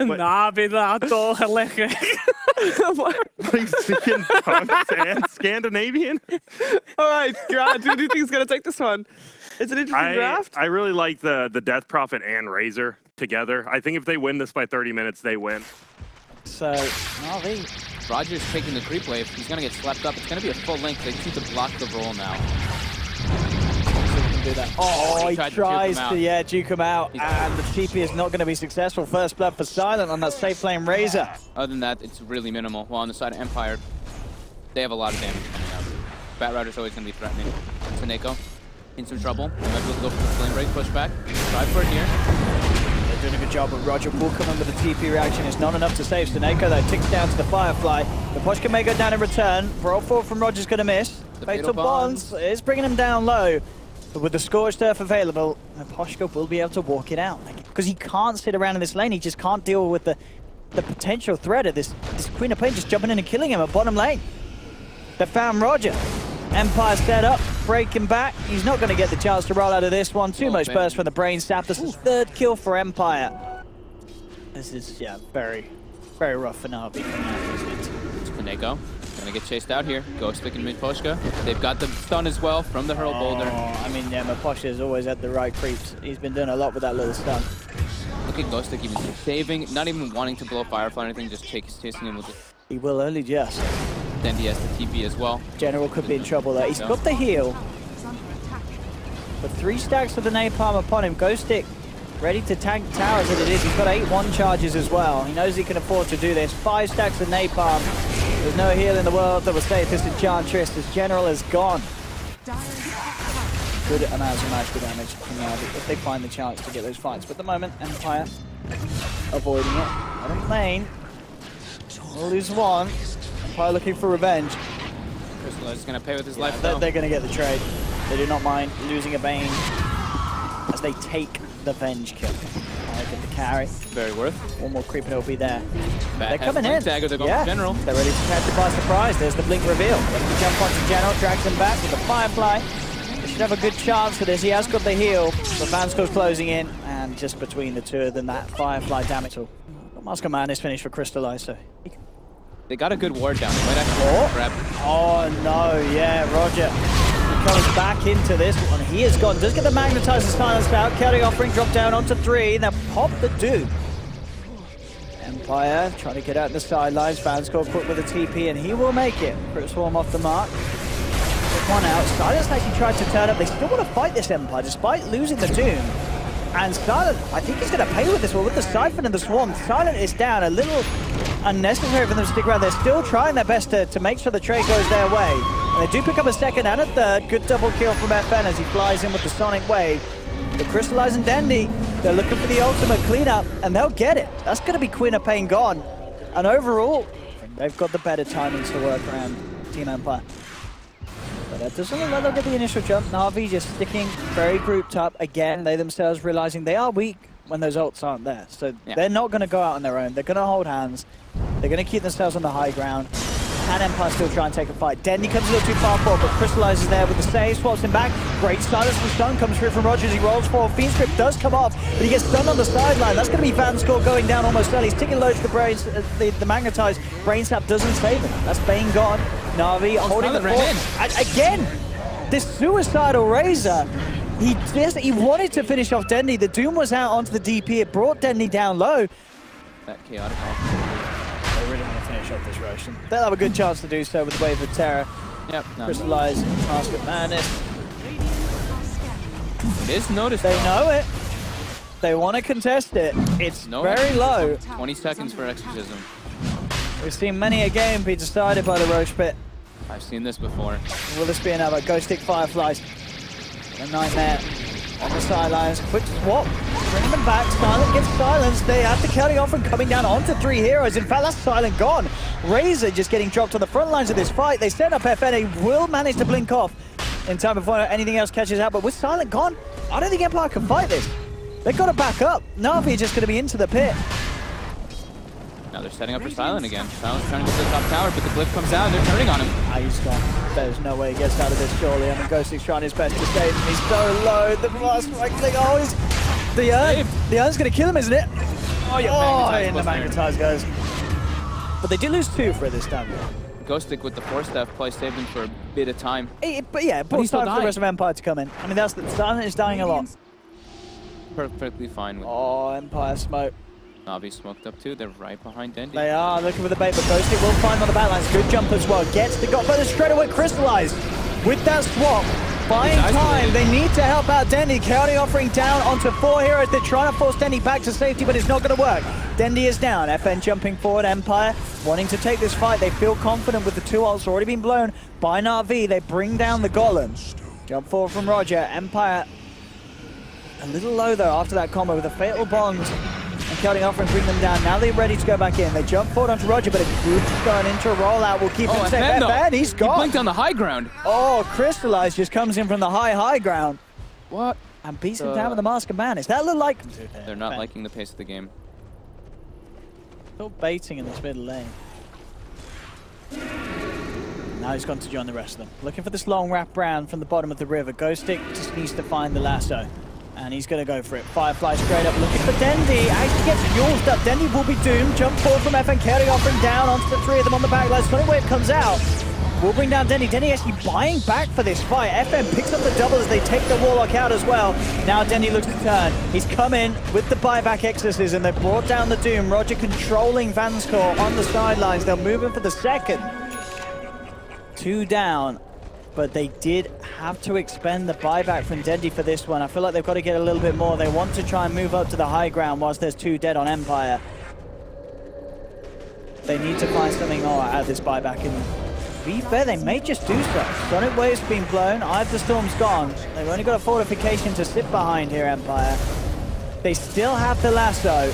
NaVi na to lekker. What are you speaking and Scandinavian? All right, Grant, who do you think is going to take this one? It's an interesting draft. I really like the Death Prophet and Razor together. I think if they win this by 30 minutes, they win. So, NaVi. Roger's taking the creep wave. He's going to get swept up. It's going to be a full link. They need to block the roll now. Do that. Oh, he tries to juke him out, and the TP is not going to be successful. First blood for Silent on that safe lane Razor. Other than that, it's really minimal. While on the side of Empire, they have a lot of damage coming out. Bat Router's always going to be threatening. Taneko in some trouble. Might be able to go for the flame break, push back. Try for it here. They're doing a good job, but Roger will come in with a TP reaction. It's not enough to save Taneko, though. Ticks down to the Firefly. The Poshka may go down in return. Roll forward from Roger's going to miss. The Fatal Bonds is bringing him down low. But with the Scorched Earth available, Poshka will be able to walk it out. Because he can't sit around in this lane, he just can't deal with the potential threat of this Queen of Pain just jumping in and killing him at bottom lane. They found Roger. Empire set up, breaking back. He's not going to get the chance to roll out of this one. Too much burst from the Brain Sap. This is third kill for Empire. This is, very, very rough for NaVi coming out of this. It's Taneko. Gonna get chased out here. Ghostic and mid-Poshka. They've got the stun as well from the Hurl Boulder. I mean, Poshka is always at the right creeps. He's been doing a lot with that little stun. Look at Ghostic even saving, not even wanting to blow Firefly or anything, just chasing him with it. He will only just. Then he has the TP as well. General could be in trouble there. He's got the heal. But 3 stacks of the napalm upon him. Ghostic ready to tank towers as it is. He's got 8 1 charges as well. He knows he can afford to do this. 5 stacks of napalm. There's no heal in the world that will save this Enchantress. This General is gone. Good amounts of magical damage from NaVi if they find the chance to get those fights. But at the moment, Empire avoiding it. Bottom lane will lose one. Empire looking for revenge. Crystallize is going to pay with his life though. They're going to get the trade. They do not mind losing a Bane as they take the Venge kill. I get the carry. Very worth. One more creep and it'll be there. They're coming in. They're going for General. They're ready to catch it by surprise. There's the blink reveal. Ready to jump onto General, drags him back with the Firefly. They should have a good chance for this. He has got the heal, but Vansco's closing in, and just between the two of them, that Firefly damage. So, Mask of Madness finished for Crystallize, so. They got a good ward down. They might actually grab. Oh no, Roger. He comes back into this one. He is gone. Does get the Magnetizer silenced out. Carry offering drop down onto 3. Now pop the dude. Empire trying to get out the sidelines. Vansco put with a TP and he will make it. Crit Swarm off the mark. Took one out. Silence actually tried to turn up. They still want to fight this Empire despite losing the Doom. And Silent, I think he's going to pay with this one with the Siphon and the Swarm. Silent is down. A little unnecessary for them to stick around. They're still trying their best to make sure the trade goes their way. And they do pick up a second and a third. Good double kill from FN as he flies in with the Sonic Wave. The Crystallize and Dandy, they're looking for the ultimate cleanup, and they'll get it. That's going to be Queen of Pain gone. And overall, they've got the better timings to work around Team Empire. But that doesn't look like they'll get the initial jump. NaVi just sticking very grouped up. Again, they themselves realizing they are weak when those ults aren't there. So they're not going to go out on their own. They're going to hold hands. They're going to keep themselves on the high ground. Can Empire still try and take a fight? Dendy comes a little too far forward, but Crystallizes there with the save, swaps him back. Great silence from stun comes through from Rogers. He rolls forward. Fiend Strip does come off, but he gets stunned on the sideline. That's going to be Vanscore going down almost early. He's taking loads to the brains. The magnetized Brain Sap doesn't save him. That's Bane gone. NaVi holding the fort. Again, this suicidal Razor. He wanted to finish off Dendy. The Doom was out onto the DP. It brought Dendy down low. That chaotic. They really want to finish off this Roshan. They'll have a good chance to do so with the Wave of Terror. Yep. Crystallize, Mask of Madness. It is noticed. They know it. They want to contest it. It's very low. 20 seconds for Exorcism. We've seen many a game be decided by the Roche Pit. I've seen this before. Will this be another? Ghost Stick Fireflies. A nightmare on the sidelines. Quick swap. Bring them back. Silent gets silenced. They have to carry off and coming down onto 3 heroes. In fact, that's Silent gone. Razor just getting dropped on the front lines of this fight. They set up FN. They will manage to blink off in time before anything else catches out. But with Silent gone, I don't think Empire can fight this. They've got to back up. NaVi just going to be into the pit. Now they're setting up for Silent again. Silent's trying to get to the top tower, but the glyph comes out and they're turning on him. He's gone. There's no way he gets out of this, surely. I mean, Ghostly's trying his best to save him. He's so low. The last right click. Oh, he's... The Urn's going to kill him, isn't it? Oh, yeah. And the Magnetize goes. But they did lose 2 for this time. Ghoststick with the 4-step play saved him for a bit of time. But yeah, it brought time for the rest of Empire to come in. I mean, that's the Silent is dying a lot. Perfectly fine with Empire smoke. NaVi smoked up too. They're right behind Dendy. They are looking for the bait, but Ghoststick will find on the backlines. Good jump as well. Gets the got, but straight away crystallized with that swap. Buying time, they need to help out Dendy. Chaotic offering down onto 4 heroes. They're trying to force Dendy back to safety, but it's not going to work. Dendy is down. FN jumping forward. Empire wanting to take this fight. They feel confident with the 2 ults already been blown by NaVi. They bring down the Golem. Jump forward from Roger. Empire a little low though after that combo with a fatal bond. And Chaotic offering bring them down. Now they're ready to go back in. They jump forward onto Roger, but a good going into a rollout will keep him safe. FN, he's gone. He blinked on the high ground. Oh, Crystallized just comes in from the high ground. What? And beats him down with the Mask of Madness. That look like they're not liking the pace of the game. Still baiting in this middle lane. Now he's gone to join the rest of them. Looking for this long wrap round from the bottom of the river. Ghoststick just needs to find the lasso. And he's going to go for it. Firefly straight up looking for Dendy. Actually gets Yulzed up. Dendy will be doomed. Jump forward from FN. Chaotic offering down onto the 3 of them on the back line. Sonic Wave comes out. Will bring down Dendy. Dendy actually buying back for this fight. FN picks up the double as they take the Warlock out as well. Now Dendy looks to turn. He's come in with the buyback exorcism. They've brought down the Doom. Roger controlling Vanskor on the sidelines. They'll move in for the second. 2 down. But they did have to expend the buyback from Dendy for this one. I feel like they've got to get a little bit more. They want to try and move up to the high ground whilst there's 2 dead on Empire. They need to find something more out of this buyback. And to be fair, they may just do so. Sonic Wave's been blown. Eye of the Storm's gone. They've only got a fortification to sit behind here, Empire. They still have the lasso.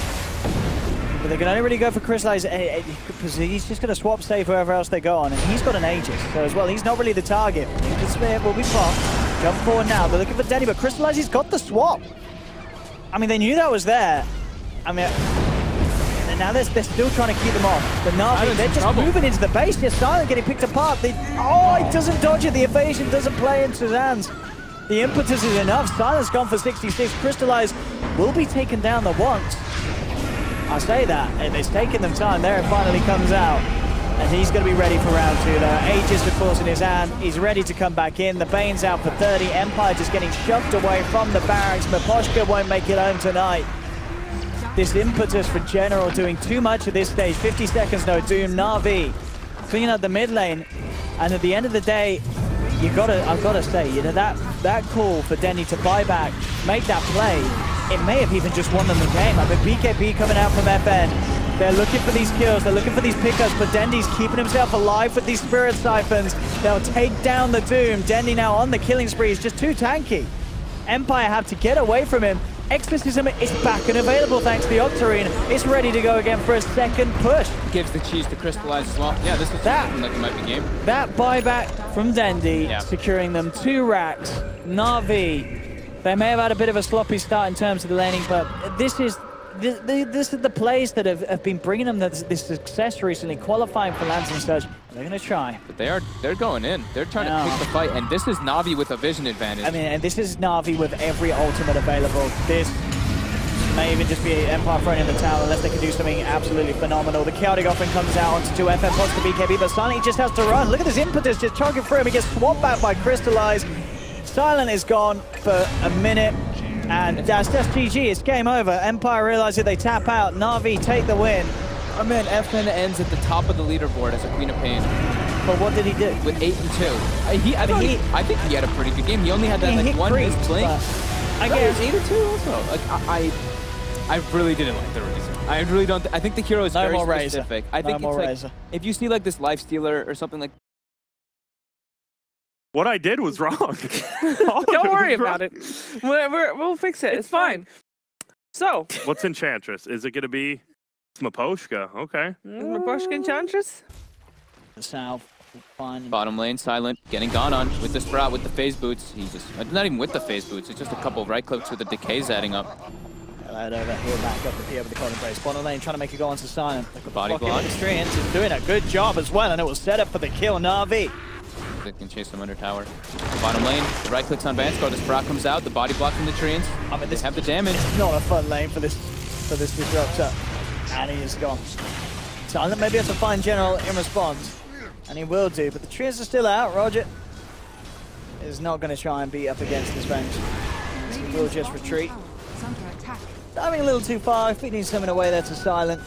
But they can only really go for Crystallize because he's just going to swap save wherever else they go on. And he's got an Aegis, so as well, he's not really the target. The Spear will be popped. Jump forward now. They're looking for Denny, but Crystallize, he's got the swap. I mean, they knew that was there. I mean, and now they're still trying to keep them off. But NaVi, they're just moving into the base. They're Silent getting picked apart. Oh, he doesn't dodge it. The evasion doesn't play into his hands. The impetus is enough. Silent's gone for 66. Crystallize will be taken down the once. I say that, and it's taken them time. There it finally comes out. And he's going to be ready for round 2 though. Aegis, of course, in his hand. He's ready to come back in. The Bane's out for 30. Empire just getting shoved away from the barracks. Miposhka won't make it home tonight. This impetus for General doing too much at this stage. 50 seconds, no Doom. NaVi cleaning up the mid lane. And at the end of the day, I've got to say, you know, that call for Denny to buy back, make that play, it may have even just won them the game. I mean, BKB coming out from FN. They're looking for these kills, they're looking for these pickups, but Dendy's keeping himself alive with these Spirit Siphons. They'll take down the Doom. Dendy now on the killing spree. He's just too tanky. Empire have to get away from him. Exorcism is back and available thanks to the Octarine. It's ready to go again for a second push. Gives the cheese to Crystallize as well. Yeah, this is looking like it might be game. That buyback from Dendy, securing them 2 racks. NaVi, they may have had a bit of a sloppy start in terms of the laning, but this is the plays that have been bringing them this success recently, qualifying for lands and such. They're going to try. But they're going in. They're trying to pick the fight, and this is NaVi with a vision advantage. I mean, and this is NaVi with every ultimate available. This may even just be Empire throwing in the towel unless they can do something absolutely phenomenal. The Chaotic offering comes out onto 2 FN pots to BKB, but Silent just has to run. Look at this impetus just chugging through him. He gets swamped back by Crystallize. Silent is gone for a minute. And that's GG, it's game over. Empire realizes they tap out. NaVi take the win. I mean, FN ends at the top of the leaderboard as a Queen of Pain. But what did he do? With 8 and 2. I think he had a pretty good game. He only had that like one missed blink. I guess 8 and 2 also. Like I really didn't like the Razor. I really don't. I think the hero is very specific. I think it's like if you see like this life stealer or something like. What I did was wrong. Don't worry about it. We'll fix it. It's fine. So. What's Enchantress? Is it going to be Miposhka? Okay. Miposhka Enchantress? The South. Fine. Bottom lane, Silent, getting gone on with the Sprout, with the phase boots. He just, not even with the phase boots, it's just a couple of right clicks with the decays adding up. Allowed over here, back up the PO with the column brace. Bottom lane trying to make a go onto Silent. Body block. Experience is doing a good job as well, and it will set up for the kill. NaVi. They can chase them under tower. Bottom lane, the right clicks on Vansco. The Sprout comes out, the body block from the Treants. I mean, this have the damage. Not a fun lane for this disruptor. And he is gone. Silent maybe has to find General in response. And he will do, but the Treants are still out. Roger is not going to try and beat up against this range. He will just retreat. Diving a little too far, feeding something away there to Silent.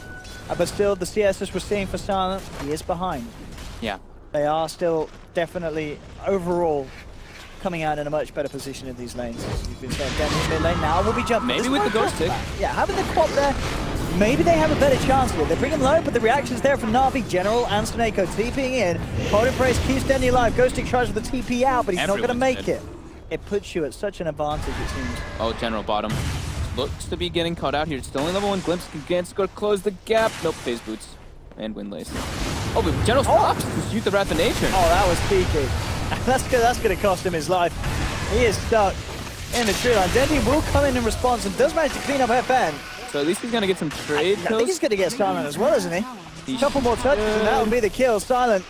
But still, the CSs we're seeing for Silent, he is behind. Yeah. They are still definitely, overall, coming out in a much better position in these lanes. You've been saying down mid lane now, we'll be jumping. Maybe with the Ghost Tick. Yeah, having the quad there, maybe they have a better chance with it. They bring him low, but the reaction's there from NaVi, General, and Snako TPing in. Cold Embrace keeps Dendy alive. Ghost Tick tries with the TP out, but he's not going to make it. It puts you at such an advantage, it seems. Oh, General bottom. Looks to be getting caught out here. It's only level 1 glimpse. Against go close the gap. Nope, phase boots. And Windlace. Oh, but General stops. Just use the Wrath of Nature. Oh, that was peaky. That's going to cost him his life. He is stuck in the tree line. Dendy will come in response and does manage to clean up FN. So at least he's going to get some trade I kills. think he's going to get Silent as well, isn't he? A couple more touches and that will be the kill. Silent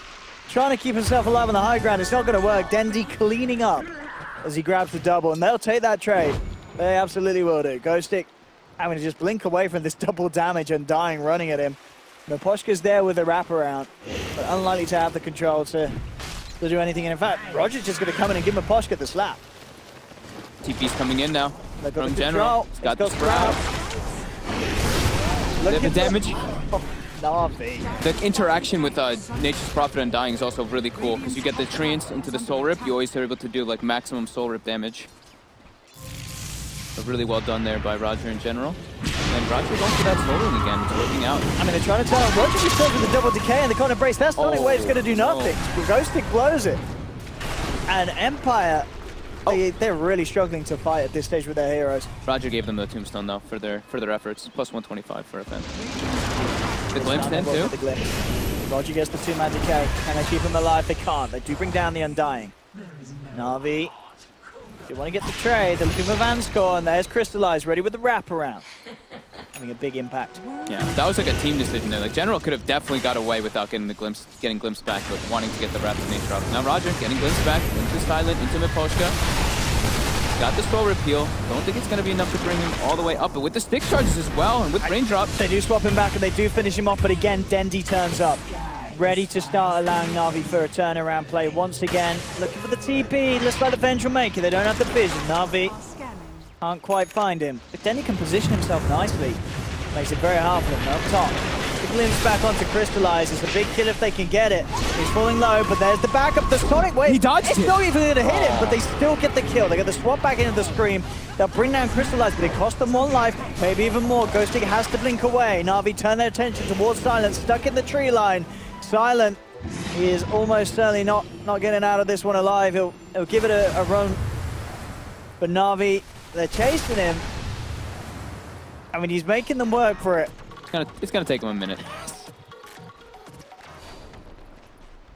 trying to keep himself alive on the high ground. It's not going to work. Dendy cleaning up as he grabs the double, and they'll take that trade. They absolutely will do. Ghost Tick having to just blink away from this double damage and dying running at him. Miposhka's there with a wraparound, but unlikely to have the control to do anything. And in fact, Roger's just going to come in and give Miposhka the slap. TP's coming in now from the General. He's got the Sprout. Look at the damage. NaVi. The interaction with Nature's Prophet Undying is also really cool because you get the Treants into the Soul Rip. You always are able to do like maximum Soul Rip damage. So really well done there by Roger in General. And Roger going for that Soul again. It's working out. I mean, they're trying to tell him Roger just with the double decay and the Cold Embrace. That's the only way it's going to do nothing. Ghost Tick blows it. And Empire, they're really struggling to fight at this stage with their heroes. Roger gave them the Tombstone though for their efforts. Plus 125 for FN. The Glimpse then too. Roger gets the 2-man decay. Can they keep him alive? They can't. They do bring down the Undying. NaVi. They want to get the trade. They're looking for Vanscore, and there's Crystallize ready with the wraparound. Having a big impact. Yeah, that was like a team decision there. Like General could have definitely got away without getting Glimpse back, but wanting to get the Wrath of Nature up. Now Roger getting Glimpse back into Silent, into Miposhka. Got the Soul Repeal. Don't think it's going to be enough to bring him all the way up, but with the stick charges as well, and with Raindrop. They do swap him back, and they do finish him off, but again, Dendy turns up. Ready to start allowing NaVi for a turnaround play once again. Looking for the TP. Looks like the Venge will make it. They don't have the vision. NaVi can't quite find him. But Dendy can position himself nicely. Makes it very hard for him up top. The glimpse back onto Crystallize. It's a big kill if they can get it. He's falling low, but there's the backup. The Sonic wave. He dodged it. It's not even going to hit him, but they still get the kill. They get the swap back into the Scream. They'll bring down Crystallize, but it costs them 1 life, maybe even more. Ghost Tick has to blink away. NaVi turn their attention towards Silent, stuck in the tree line. Silent, he is almost certainly not getting out of this one alive. He'll give it a run. But NaVi, they're chasing him. I mean, he's making them work for it. It's gonna take him a minute.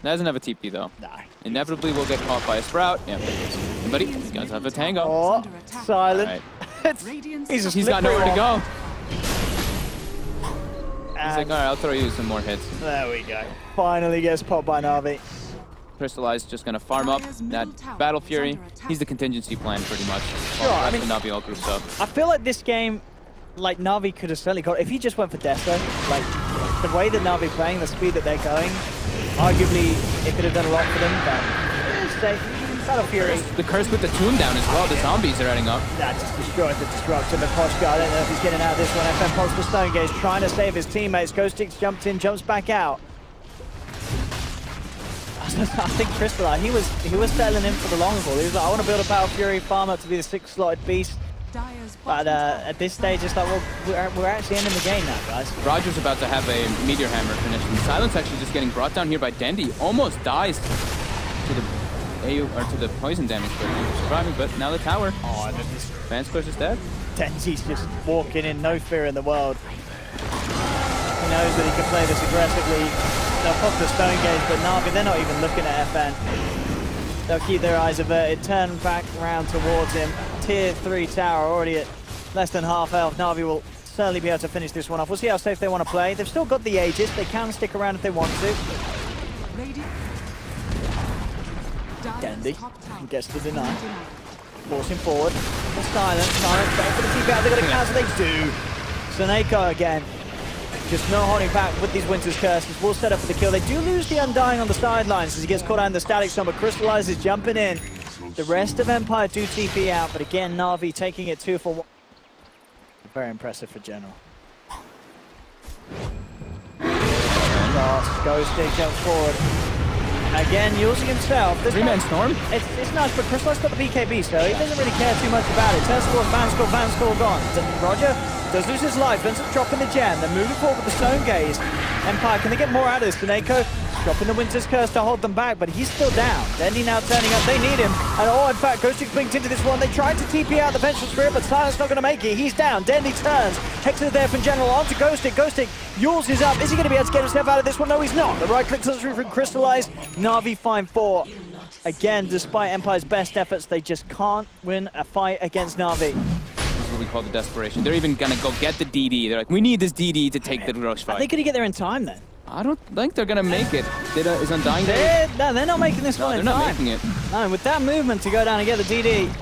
Doesn't have a TP though. Nah. Inevitably will get caught by a Sprout. Yeah, buddy, he's gonna have a Tango. Oh, Silent. Right. He's got nowhere to go. He's like, all right, I'll throw you some more hits. There we go. Finally gets popped by NaVi. Crystallize just gonna farm up that Battle Fury. He's the contingency plan pretty much. Sure, I mean, NaVi all grouped up. I feel like this game, like NaVi could have certainly got, if he just went for Deathstroke, like the way that NaVi playing, the speed that they're going, arguably it could have done a lot for them, but it's safe. Battle Fury. The curse with the tomb down as well. The zombies are adding up. That just destroyed the Disruptor. Miposhka, I don't know if he's getting out of this one. FN pulls for Stone Gaze, trying to save his teammates. Ghost Tick jumped in, jumps back out. I think Crystalline, he was settling in for the long haul. He was like, I want to build a Battle Fury, farm up to be the 6-slotted beast. But at this stage, it's like, well, we're actually ending the game now, guys. Roger's about to have a Meteor Hammer finish. And Silence actually just getting brought down here by Dendy. Almost dies to the to the poison damage, but he's surviving. But now the tower. Oh, and Vanscourse is dead. Dendy's just walking in, no fear in the world. He knows that he can play this aggressively. They'll pop the Stone Gaze, but NaVi, they're not even looking at FN. They'll keep their eyes averted, turn back around towards him. Tier 3 tower already at less than half health. NaVi will certainly be able to finish this one off. We'll see how safe they want to play. They've still got the Aegis. They can stick around if they want to. Dendy gets the deny. Forcing forward. Silent. Silent. Back for the TP out. They're going to cancel. They do. Seneko again. Just no holding back with these Winter's Curses. Will set up for the kill. They do lose the Undying on the sidelines as he gets caught out in the Static Storm, but Crystallize is jumping in. The rest of Empire do TP out, but again, NaVi taking it 2 for 1. Very impressive for General. Ghosting jumps forward. Again, using himself. 3-man Storm? It's nice, but Crystallize got the BKB, so he doesn't really care too much about it. Turn score, Van score gone. Roger does lose his life, ends up dropping the gem. They're moving forward with the Stone Gaze. Empire, can they get more out of this? Seneko dropping the Winter's Curse to hold them back, but he's still down. Dendy now turning up. They need him. And oh, in fact, Ghostic blinked into this one. They tried to TP out the Vengeful Spirit, but Silent's not going to make it. He's down. Dendy turns. Hexes there from General onto Ghostic. Ghostic, Yules is up. Is he going to be able to get himself out of this one? No, he's not. The right click comes through from Crystallize. NaVi find 4. Again, despite Empire's best efforts, they just can't win a fight against NaVi. This is what we call the desperation. They're even going to go get the DD. They're like, we need this DD to take the rush fight. Are they going to get there in time then? I don't think they're going to make it. Is Undying there? No, they're not making this one in time. They're not making it. No, with that movement to go down and get the DD,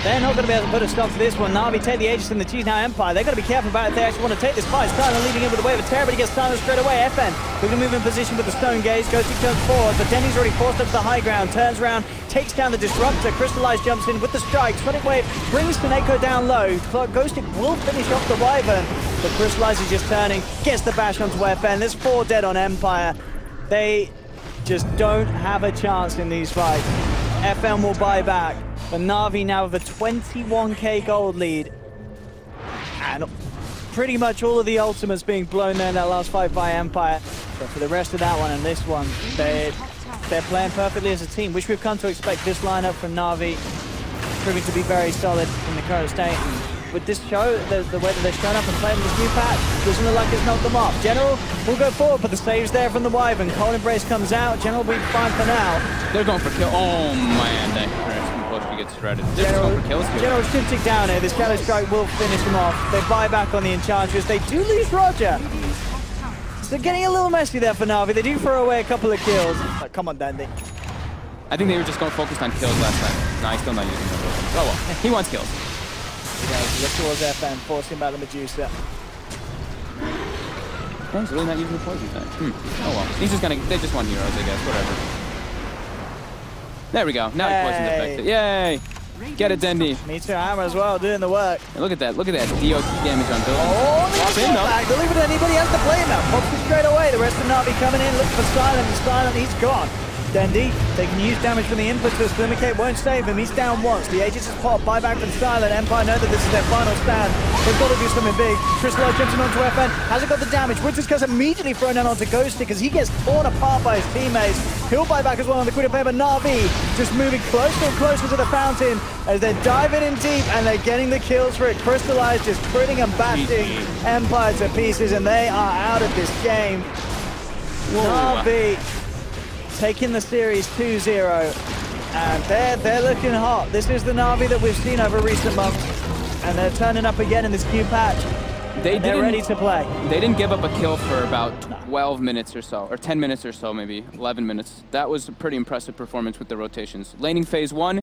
they're not going to be able to put a stop to this one. NaVi take the Aegis and the Cheese now Empire. They've got to be careful about it if they actually want to take this fight. Silent leading in with a wave of terror, but he gets Silent straight away. FN, we're going to move in position with the Stone Gaze. Ghostic turns forward, but Denny's already forced up to the high ground. Turns around, takes down the Disruptor. Crystallize jumps in with the strike. Sonic Wave brings Seneko down low. Ghostic will finish off the Wyvern, but Crystallize is just turning. Gets the bash onto FN. There's 4 dead on Empire. They just don't have a chance in these fights. FN will buy back. But NaVi now with a 21k gold lead. And pretty much all of the ultimates being blown there in that last fight by Empire. But for the rest of that one and this one, they're playing perfectly as a team, which we've come to expect this lineup from NaVi, proving to be very solid in the current state. And with this show, the way that they've shown up and played in this new patch, doesn't look like it's knocked them off. General will go forward, but the save's there from the Wyvern. Cold Embrace comes out. General will be fine for now. They're going for kill. Oh man, that gets shredded. General shifting down here. This Shadow Strike will finish him off. They buy back on the Enchantress. They do lose Roger. So getting a little messy there for NaVi. They do throw away a couple of kills. But come on, Dandy. I think they were just going focused on kills last time. No, he's still not using them. Oh well, he wants kills. Yeah, look towards FN, forcing about the Medusa. Oh, he's really not using the poison tank. Oh well, they just want heroes, I guess. Whatever. There we go. Now he poisoned affected. Yay! Get it, Dendy. Me too, Hammer as well, doing the work. And look at that. Look at that. DO damage on Bill. Oh, believe it, anybody has to play him now. Pops it straight away. The rest of NaVi coming in, looking for Silent. Silent, he's gone. Dendy taking huge damage from the impetus. Limicate won't save him. He's down once. The Aegis is popped. Buyback from Silent. Empire know that this is their final stand. They've got to do something big. Crystallize jumps in onto FN. Hasn't got the damage. Winter's Curse immediately thrown down onto Ghostic as he gets torn apart by his teammates. He'll buy back as well on the Queen of Flame, but NaVi just moving closer and closer to the fountain as they're diving in deep and they're getting the kills for it. Crystallize just critting and bashing Empire to pieces, and they are out of this game. NaVi taking the series 2-0, and they're looking hot. This is the NaVi that we've seen over recent months, and they're turning up again in this new patch. They're ready to play. They didn't give up a kill for about 12 minutes or so, or 10 minutes or so, maybe 11 minutes. That was a pretty impressive performance with the rotations. Laning phase 1.